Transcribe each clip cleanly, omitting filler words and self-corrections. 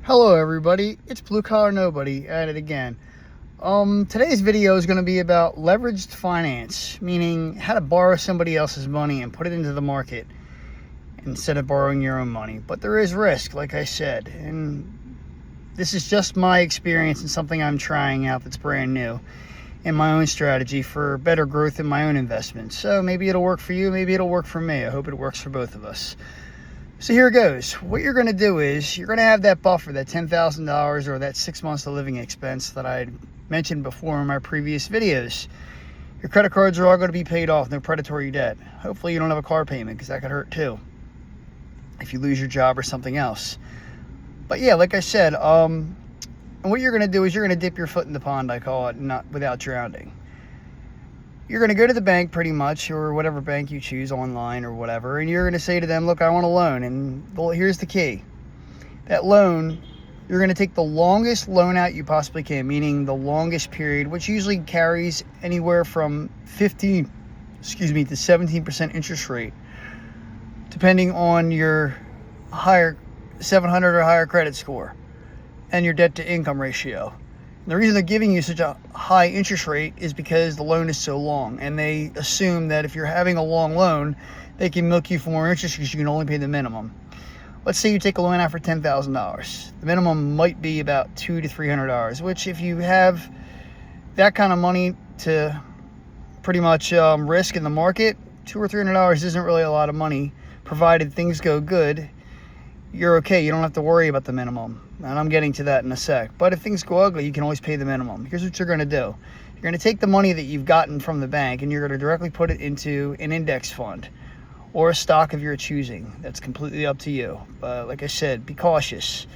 Hello everybody, it's Blue Collar Nobody at it again. Today's video is going to be about leveraged finance, meaning how to borrow somebody else's money and put it into the market instead of borrowing your own money. But there is risk, like I said, and this is just my experience and something I'm trying out that's brand new in my own strategy for better growth in my own investments. So maybe it'll work for you, maybe it'll work for me. I hope it works for both of us. So here it goes. What you're going to do is you're going to have that buffer, that $10,000 or that 6 months of living expense that I mentioned before in my previous videos. Your credit cards are all going to be paid off, no predatory debt. Hopefully you don't have a car payment, because that could hurt too if you lose your job or something else. But yeah, like I said, and what you're going to do is you're going to dip your foot in the pond, I call it, not without drowning. You're going to go to the bank pretty much, or whatever bank you choose online or whatever, and you're going to say to them, look, I want a loan. And here's the key. That loan, you're going to take the longest loan out you possibly can, meaning the longest period, which usually carries anywhere from 15 to 17% interest rate, depending on your higher 700 or higher credit score and your debt to income ratio. The reason they're giving you such a high interest rate is because the loan is so long, and they assume that if you're having a long loan, they can milk you for more interest because you can only pay the minimum. Let's say you take a loan out for $10,000. The minimum might be about $200 to $300, which if you have that kind of money to pretty much risk in the market, $200 or $300 isn't really a lot of money, provided things go good. You're okay. You don't have to worry about the minimum. And I'm getting to that in a sec. But if things go ugly, you can always pay the minimum. Here's what you're going to do. You're going to take the money that you've gotten from the bank and you're going to directly put it into an index fund or a stock of your choosing. That's completely up to you. But like I said, be cautious.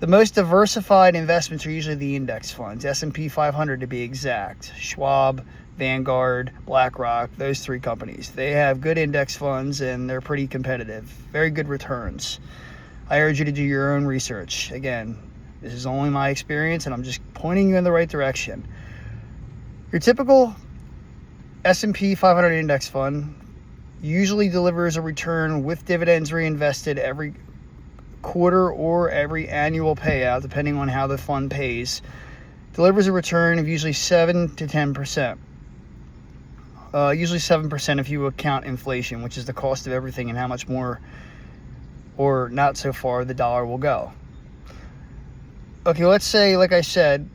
The most diversified investments are usually the index funds, S&P 500 to be exact. Schwab, Vanguard, BlackRock, those three companies. They have good index funds and they're pretty competitive. Very good returns. I urge you to do your own research. Again, this is only my experience and I'm just pointing you in the right direction. Your typical S&P 500 index fund usually delivers a return with dividends reinvested every quarter or every annual payout, depending on how the fund pays. Delivers a return of usually 7 to 10%. Usually 7% if you account inflation, which is the cost of everything and how much more or not so far the dollar will go. Okay, let's say, like I said,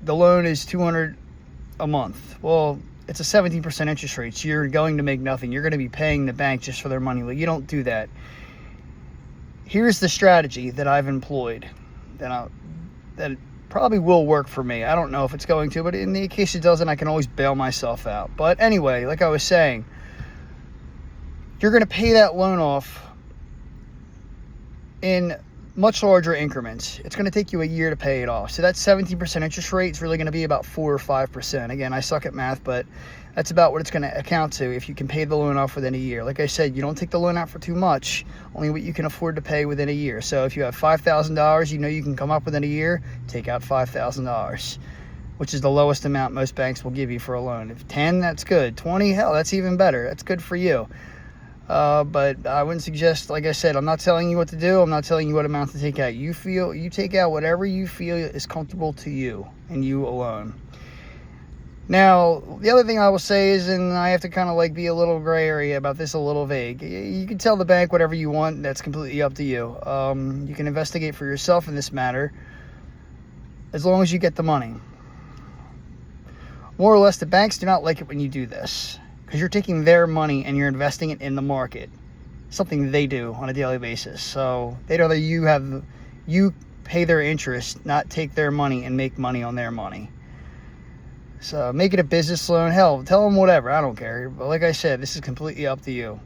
the loan is $200 a month. Well, it's a 17% interest rate, so you're going to make nothing. You're going to be paying the bank just for their money. Like, you don't do that. Here's the strategy that I've employed that probably will work for me. I don't know if it's going to, but in the case it doesn't, I can always bail myself out. But anyway, like I was saying, you're going to pay that loan off in much larger increments. It's going to take you a year to pay it off. So that 17% interest rate is really going to be about 4 or 5%. Again, I suck at math, but that's about what it's going to account to if you can pay the loan off within a year. Like I said, you don't take the loan out for too much, only what you can afford to pay within a year. So if you have $5,000, you know you can come up within a year, take out $5,000, which is the lowest amount most banks will give you for a loan. If 10, that's good. 20, hell, that's even better. That's good for you. But I wouldn't suggest, like I said, I'm not telling you what to do. I'm not telling you what amount to take out. You take out whatever you feel is comfortable to you and you alone. Now, the other thing I will say is, and I have to kind of like be a little gray area about this, a little vague. You can tell the bank whatever you want. That's completely up to you. You can investigate for yourself in this matter as long as you get the money. More or less, the banks do not like it when you do this, because you're taking their money and you're investing it in the market, something they do on a daily basis. So they'd rather you pay their interest, not take their money and make money on their money. So make it a business loan. Hell, tell them whatever. I don't care. But like I said, this is completely up to you.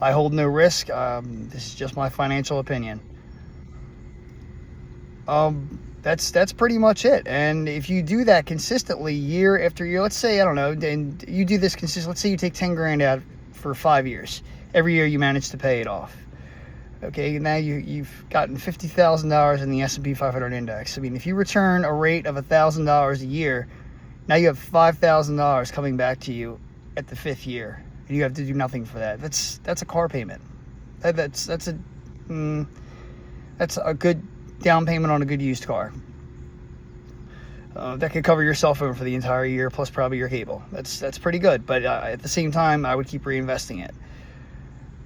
I hold no risk. This is just my financial opinion. That's pretty much it. And if you do that consistently year after year, let's say, I don't know, and you do this consistently, let's say you take 10 grand out for 5 years. Every year you manage to pay it off. Okay, now you've gotten $50,000 in the S&P 500 index. I mean, if you return a rate of $1,000 a year, now you have $5,000 coming back to you at the 5th year, and you have to do nothing for that. That's a car payment. That's a good down payment on a good used car. That could cover your cell phone for the entire year, plus probably your cable. That's pretty good. But at the same time, I would keep reinvesting it.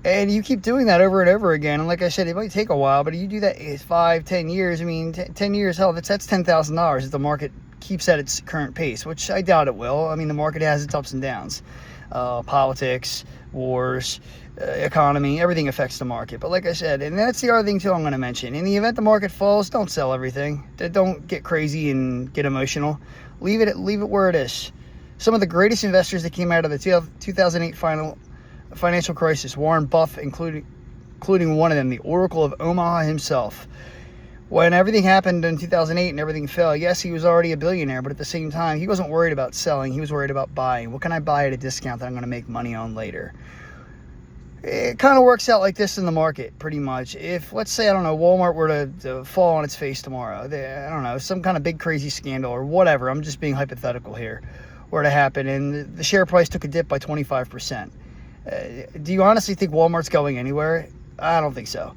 And you keep doing that over and over again. And like I said, it might take a while, but you do that 5-10 years. I mean, 10 years, hell, that's $10,000 if the market keeps at its current pace, which I doubt it will. I mean, the market has its ups and downs. Politics, wars, economy, everything affects the market. But like I said, and that's the other thing too I'm going to mention. In the event the market falls, don't sell everything. Don't get crazy and get emotional. Leave it where it is. Some of the greatest investors that came out of the 2008 financial crisis, Warren Buffett, including one of them, the Oracle of Omaha himself. When everything happened in 2008 and everything fell, yes, he was already a billionaire, but at the same time, he wasn't worried about selling. He was worried about buying. What can I buy at a discount that I'm going to make money on later? It kind of works out like this in the market, pretty much. If, let's say, I don't know, Walmart were to fall on its face tomorrow, I don't know, some kind of big crazy scandal or whatever, I'm just being hypothetical here, were to happen, and the share price took a dip by 25%. Do you honestly think Walmart's going anywhere? I don't think so.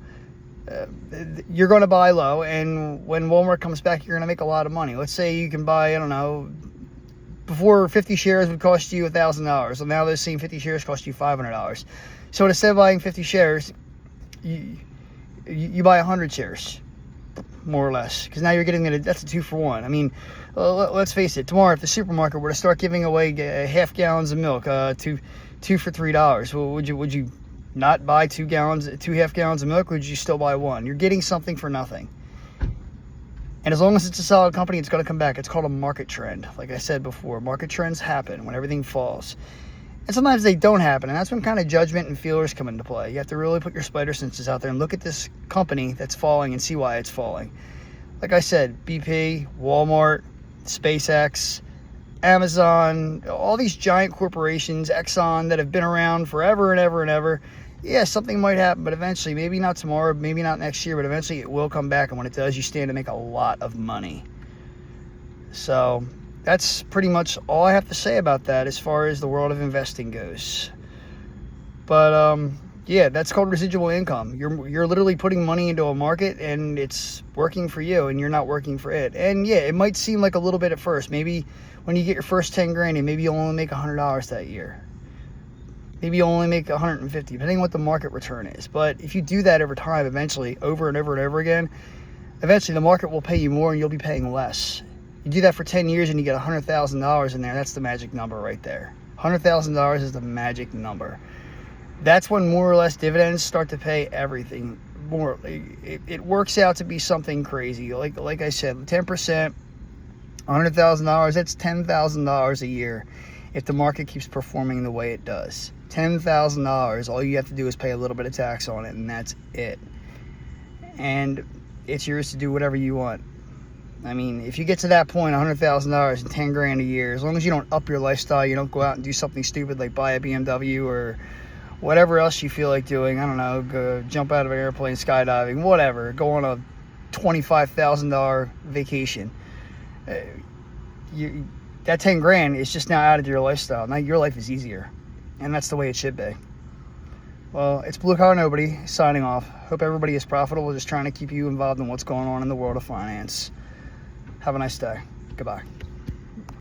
You're going to buy low, and when Walmart comes back, you're going to make a lot of money. Let's say you can buy, I don't know, before 50 shares would cost you $1,000. Well, now those same 50 shares cost you $500. So instead of buying 50 shares, you buy 100 shares, more or less, because now you're getting that's a 2-for-1. I mean, let's face it. Tomorrow, if the supermarket were to start giving away half gallons of milk, two for $3, well, would you not buy 2 half gallons of milk? Or would you still buy one? You're getting something for nothing. And as long as it's a solid company, it's going to come back. It's called a market trend. Like I said before, market trends happen when everything falls. And sometimes they don't happen, and that's when kind of judgment and feelers come into play. You have to really put your spider senses out there and look at this company that's falling and see why it's falling. Like I said, BP, Walmart, SpaceX, Amazon, all these giant corporations, Exxon, that have been around forever and ever and ever. Yeah, something might happen, but eventually, maybe not tomorrow, maybe not next year, but eventually it will come back, and when it does, you stand to make a lot of money. So that's pretty much all I have to say about that as far as the world of investing goes. But yeah, that's called residual income. You're literally putting money into a market, and it's working for you, and you're not working for it. And yeah, it might seem like a little bit at first. Maybe when you get your first 10 grand, and maybe you'll only make $100 that year. Maybe you'll only make 150, depending on what the market return is. But if you do that over time, eventually, over and over and over again, eventually the market will pay you more and you'll be paying less. You do that for 10 years and you get $100,000 in there. That's the magic number right there. $100,000 is the magic number. That's when more or less dividends start to pay everything. It works out to be something crazy. Like I said, 10%, $100,000, that's $10,000 a year if the market keeps performing the way it does. $10,000, all you have to do is pay a little bit of tax on it, and that's it. And it's yours to do whatever you want. I mean, if you get to that point, $100,000 and 10 grand a year, as long as you don't up your lifestyle, you don't go out and do something stupid like buy a BMW or whatever else you feel like doing. I don't know, go jump out of an airplane, skydiving, whatever. Go on a $25,000 vacation. That 10 grand is just now out of your lifestyle. Now your life is easier. And that's the way it should be. Well, it's Blue Collar Nobody signing off. Hope everybody is profitable. Just trying to keep you involved in what's going on in the world of finance. Have a nice day. Goodbye.